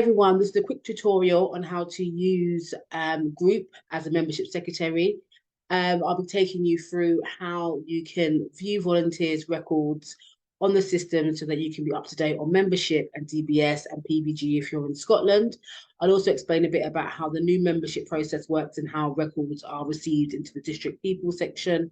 Everyone, this is a quick tutorial on how to use Groop as a membership secretary. I'll be taking you through how you can view volunteers' records on the system so that you can be up to date on membership and DBS and PVG if you're in Scotland. I'll also explain a bit about how the new membership process works and how records are received into the district people section.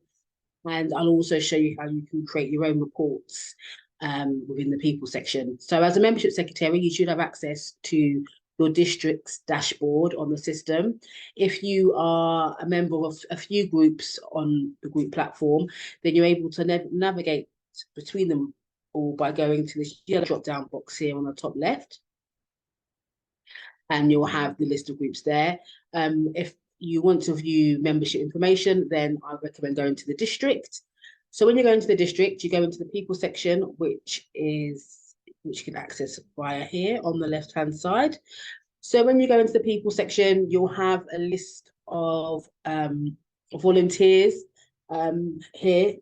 And I'll also show you how you can create your own reports within the people section. So as a membership secretary, you should have access to your district's dashboard on the system. If you are a member of a few groups on the Groop platform, then you're able to navigate between them all by going to this yellow drop-down box here on the top left. And you'll have the list of groups there. If you want to view membership information, then I recommend going to the district. So when you're going to the district, you go into the people section, which you can access via here on the left-hand side. So when you go into the people section, you'll have a list of volunteers here.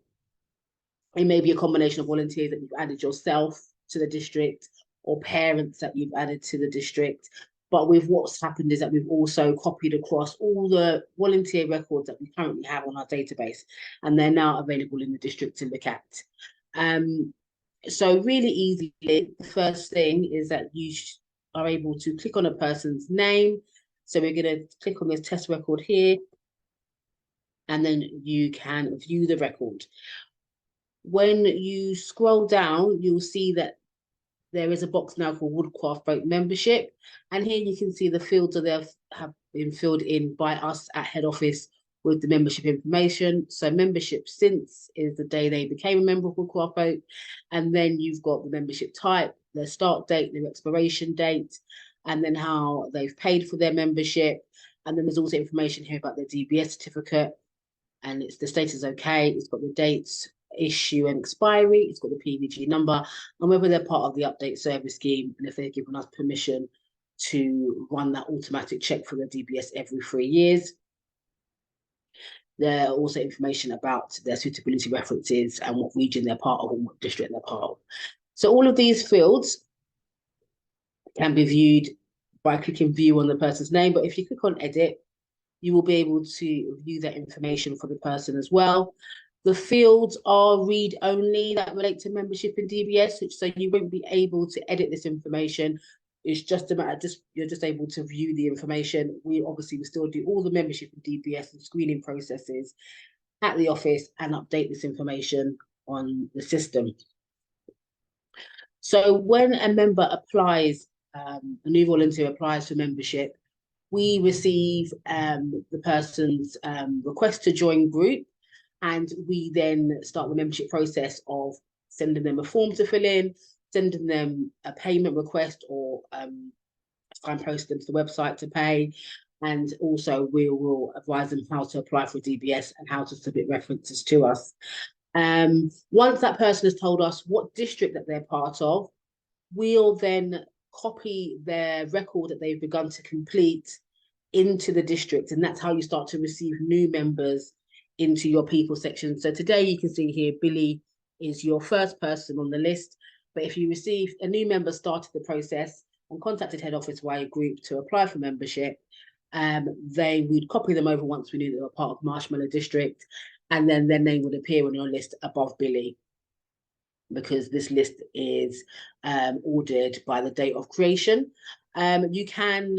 It may be a combination of volunteers that you've added yourself to the district or parents that you've added to the district. But with what's happened is that we've also copied across all the volunteer records that we currently have on our database, and they're now available in the district to look at. So really easily, the first thing is that you are able to click on a person's name. So we're going to click on this test record here, and then you can view the record. When you scroll down, you'll see that there is a box now called Woodcraft Boat Membership. And here you can see the fields have been filled in by us at head office with the membership information. So membership since is the day they became a member of Woodcraft Boat. And then you've got the membership type, their start date, their expiration date, and then how they've paid for their membership. And then there's also information here about their DBS certificate. And the status is okay. It's got the dates, issue and expiry, it's got the PVG number, and whether they're part of the update service scheme, and if they're given us permission to run that automatic check for the DBS every 3 years. There are also information about their suitability references and what region they're part of and what district they're part of. So all of these fields can be viewed by clicking view on the person's name, but if you click on edit, you will be able to view that information for the person as well. The fields are read-only that relate to membership in DBS, so you won't be able to edit this information. It's just a matter, you're just able to view the information. We still do all the membership in DBS and screening processes at the office and update this information on the system. So when a member applies, a new volunteer applies for membership, we receive the person's request to join Groop. And we then start the membership process of sending them a form to fill in, sending them a payment request, or signpost them to the website to pay. And also we will advise them how to apply for DBS and how to submit references to us. Once that person has told us what district that they're part of, we'll then copy their record that they've begun to complete into the district. And that's how you start to receive new members into your people section. So today you can see here, Billy is your first person on the list. But if you receive a new member started the process and contacted head office via Groop to apply for membership, we'd copy them over once we knew they were part of Marshmallow District, and then their name would appear on your list above Billy, because this list is ordered by the date of creation. You can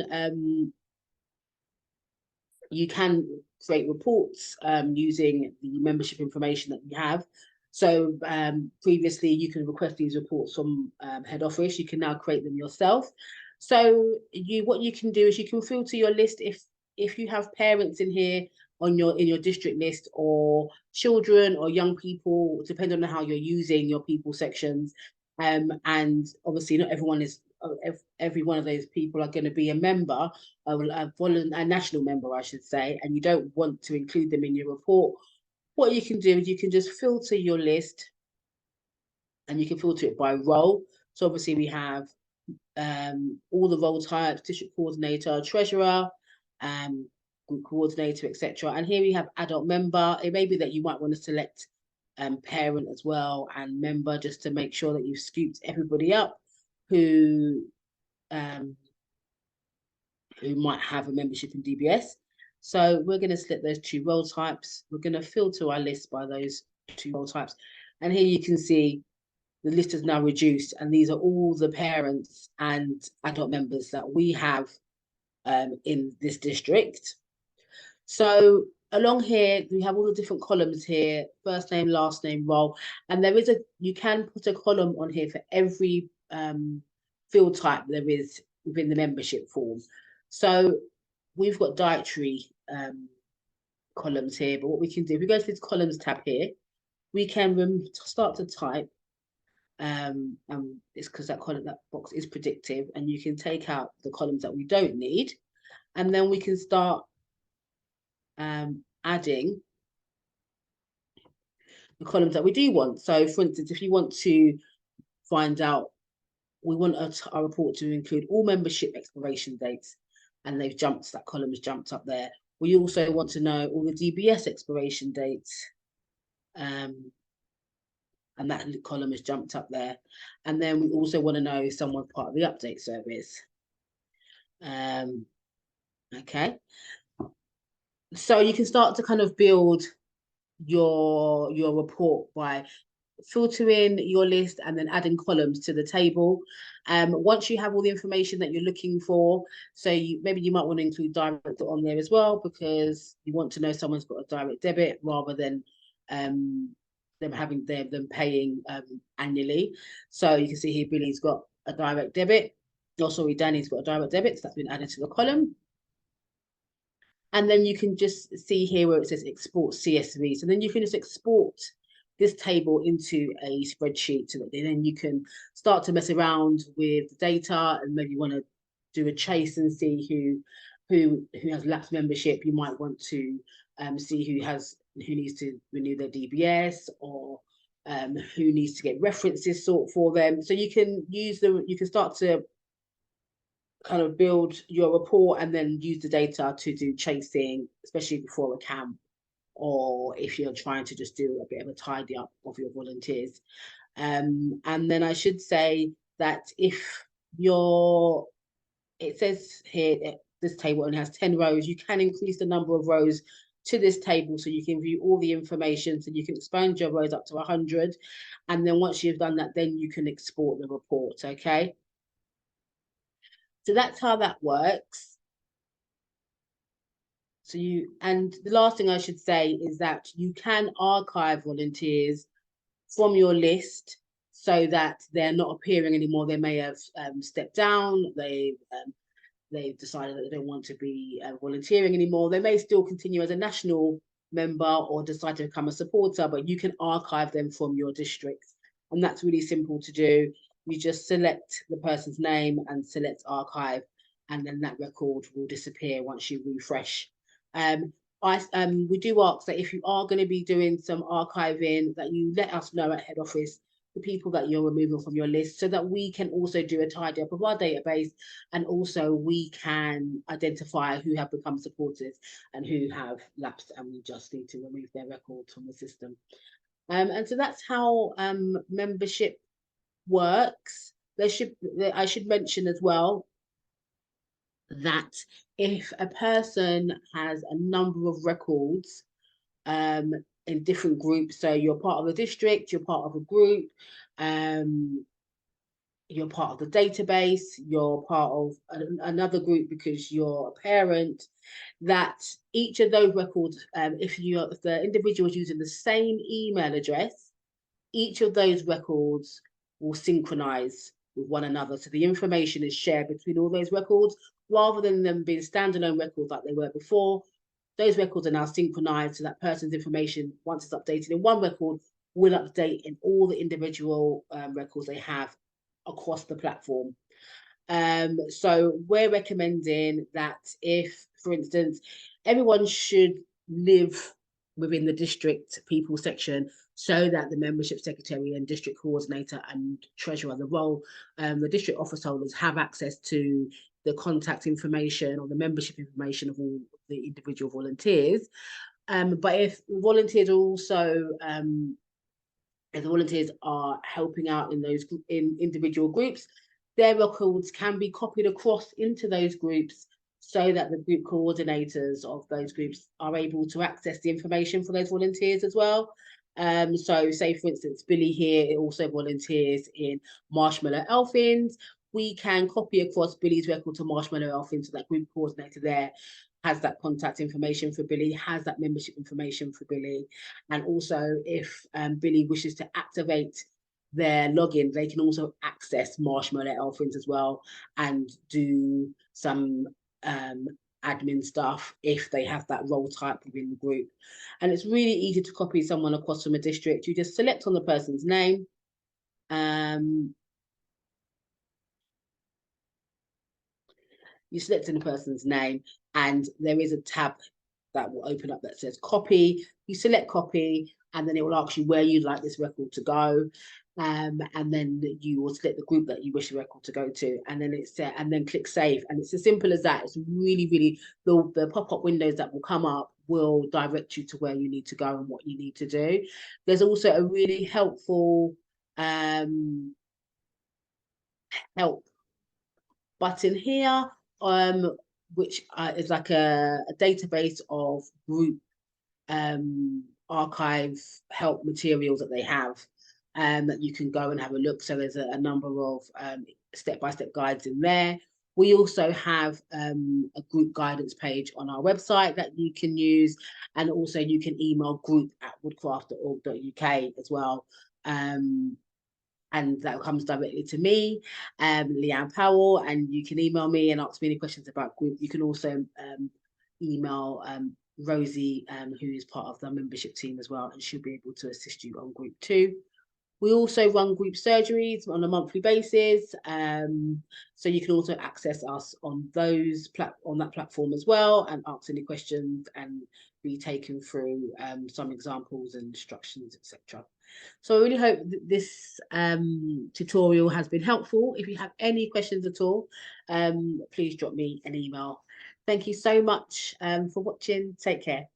create reports using the membership information that we have. So previously you can request these reports from head office. You can now create them yourself. So what you can do is you can filter your list if you have parents in here in your district list, or children or young people, depending on how you're using your people sections. And obviously not everyone is every one of those people are going to be a member, a national member, I should say, and you don't want to include them in your report. What you can do is you can just filter your list, and you can filter it by role. So obviously we have all the role types: district coordinator, treasurer, group coordinator, etc. And here we have adult member. It may be that you might want to select parent as well and member, just to make sure that you've scooped everybody up who who might have a membership in DBS. So we're going to select those 2 role types. We're going to filter our list by those 2 role types. And here you can see the list is now reduced, and these are all the parents and adult members that we have in this district. So along here, we have all the different columns here: first name, last name, role, and you can put a column on here for every field type there is within the membership form. So we've got dietary columns here, but what we can do, if we go to this columns tab here, we can start to type. And it's because that box is predictive, and you can take out the columns that we don't need, and then we can start adding the columns that we do want. So for instance, if you want to find out, we want our report to include all membership expiration dates, and that column has jumped up there. We also want to know all the DBS expiration dates, and that column has jumped up there. And then we also want to know if someone's part of the update service. Okay. So you can start to kind of build your report by filtering your list and then adding columns to the table. Once you have all the information that you're looking for, so maybe you might want to include direct on there as well, because you want to know someone's got a direct debit rather than them paying annually. So you can see here Billy's got a direct debit. Oh, sorry, Danny's got a direct debit, so that's been added to the column. And then you can just see here where it says export CSV. So then you can just export this table into a spreadsheet, so that then you can start to mess around with the data, and maybe you want to do a chase and see who has lapsed membership. You might want to see who needs to renew their DBS, or who needs to get references sought for them. So you can start to kind of build your report and then use the data to do chasing, especially before a camp, or if you're trying to just do a bit of a tidy up of your volunteers. And then I should say that it says here, this table only has 10 rows, you can increase the number of rows to this table so you can view all the information, so you can expand your rows up to 100. And then once you've done that, then you can export the report, okay? So that's how that works. And the last thing I should say is that you can archive volunteers from your list so that they're not appearing anymore. They may have stepped down, they've decided that they don't want to be volunteering anymore. They may still continue as a national member or decide to become a supporter, but you can archive them from your district. And that's really simple to do. You just select the person's name and select archive, and then that record will disappear once you refresh. We do ask that if you are going to be doing some archiving, that you let us know at head office the people that you're removing from your list, so that we can also do a tidy up of our database, and also we can identify who have become supporters and who have lapsed, and we just need to remove their records from the system. And so that's how membership works. I should mention as well that if a person has a number of records in different groups, so you're part of the district, you're part of a group, you're part of the database, you're part of another group because you're a parent, that each of those records, if the individual is using the same email address, each of those records will synchronize with one another. So the information is shared between all those records, rather than them being standalone records like they were before. Those records are now synchronized, so that person's information, once it's updated in one record, will update in all the individual records they have across the platform. So we're recommending that if, for instance, everyone should live within the district people section, so that the membership secretary and district coordinator and treasurer, the district office holders, have access to the contact information or the membership information of all the individual volunteers. But if volunteers are also if the volunteers are helping out in individual groups, their records can be copied across into those groups, so that the group coordinators of those groups are able to access the information for those volunteers as well. So say for instance, Billy here also volunteers in Marshmallow Elfins. We can copy across Billy's record to Marshmallow Elfins, so that group coordinator there has that contact information for Billy, has that membership information for Billy. And also if Billy wishes to activate their login, they can also access Marshmallow Elfins as well and do some admin stuff if they have that role type within the group. And it's really easy to copy someone across from a district. You just select on the person's name. You select in the person's name, and there is a tab that will open up that says copy. You select copy, and then it will ask you where you'd like this record to go. And then you will select the group that you wish the record to go to, and then it's and then click save. And it's as simple as that. It's really the pop-up windows that will come up will direct you to where you need to go and what you need to do. There's also a really helpful help button here, which is like a database of group archive help materials that they have, that you can go and have a look. So there's a number of step-by-step guides in there. We also have a group guidance page on our website that you can use, and also you can email group@woodcraft.org.uk as well. And that comes directly to me, Leanne Powell, and you can email me and ask me any questions about group. You can also email Rosie, who is part of the membership team as well, and she'll be able to assist you on group too. We also run group surgeries on a monthly basis, so you can also access us on that platform as well, and ask any questions and be taken through some examples and instructions, etc. So I really hope that this tutorial has been helpful. If you have any questions at all, please drop me an email. Thank you so much for watching. Take care.